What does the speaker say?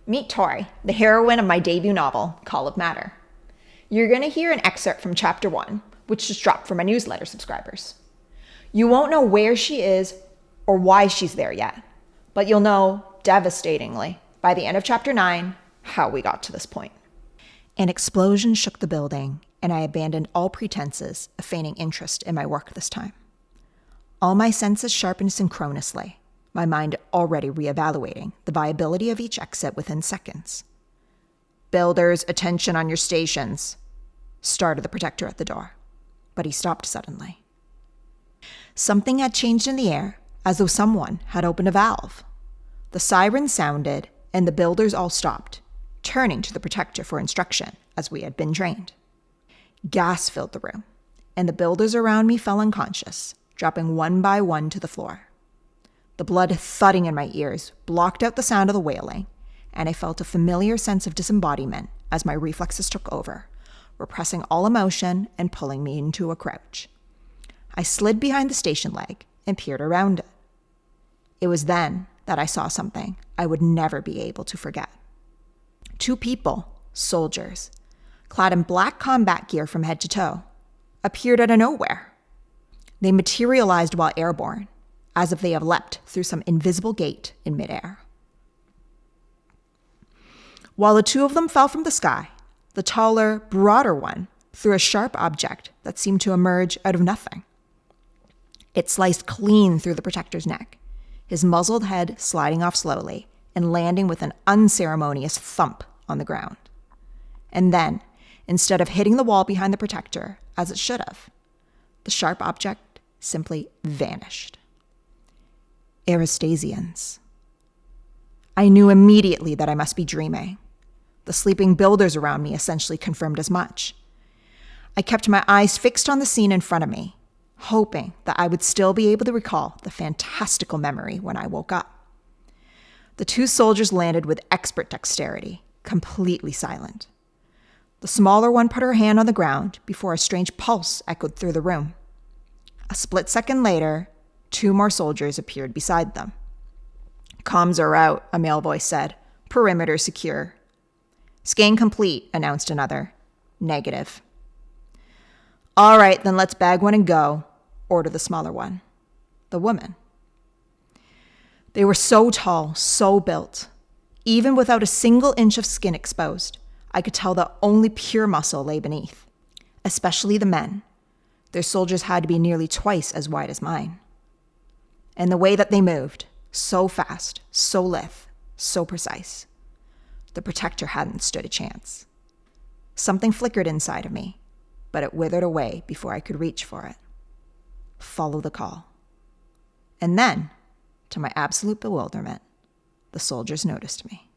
Meet Tori, the heroine of my debut novel, Call of Matter. You're going to hear an excerpt from Chapter 1, which just dropped for my newsletter subscribers. You won't know where she is or why she's there yet, but you'll know, devastatingly, by the end of Chapter 9, how we got to this point. An explosion shook the building, and I abandoned all pretenses of feigning interest in my work this time. All my senses sharpened synchronously, my mind already reevaluating the viability of each exit within seconds. "Builders, attention on your stations," started the protector at the door, but he stopped suddenly. Something had changed in the air, as though someone had opened a valve. The siren sounded, and the builders all stopped, turning to the protector for instruction, as we had been trained. Gas filled the room, and the builders around me fell unconscious, dropping one by one to the floor. The blood thudding in my ears blocked out the sound of the wailing, and I felt a familiar sense of disembodiment as my reflexes took over, repressing all emotion and pulling me into a crouch. I slid behind the station leg and peered around it. It was then that I saw something I would never be able to forget. Two people, soldiers, clad in black combat gear from head to toe, appeared out of nowhere. They materialized while airborne, as if they have leapt through some invisible gate in midair. While the two of them fell from the sky, the taller, broader one threw a sharp object that seemed to emerge out of nothing. It sliced clean through the protector's neck, his muzzled head sliding off slowly and landing with an unceremonious thump on the ground. And then, instead of hitting the wall behind the protector, as it should have, the sharp object simply vanished. Erastasians. I knew immediately that I must be dreaming. The sleeping builders around me essentially confirmed as much. I kept my eyes fixed on the scene in front of me, hoping that I would still be able to recall the fantastical memory when I woke up. The two soldiers landed with expert dexterity, completely silent. The smaller one put her hand on the ground before a strange pulse echoed through the room. A split second later, two more soldiers appeared beside them. "Comms are out," a male voice said. "Perimeter secure." "Scan complete," announced another. "Negative." "All right, then let's bag one and go," ordered the smaller one. The woman. They were so tall, so built. Even without a single inch of skin exposed, I could tell that only pure muscle lay beneath. Especially the men. Their soldiers had to be nearly twice as wide as mine. And the way that they moved, so fast, so lithe, so precise. The protector hadn't stood a chance. Something flickered inside of me, but it withered away before I could reach for it. Follow the call. And then, to my absolute bewilderment, the soldiers noticed me.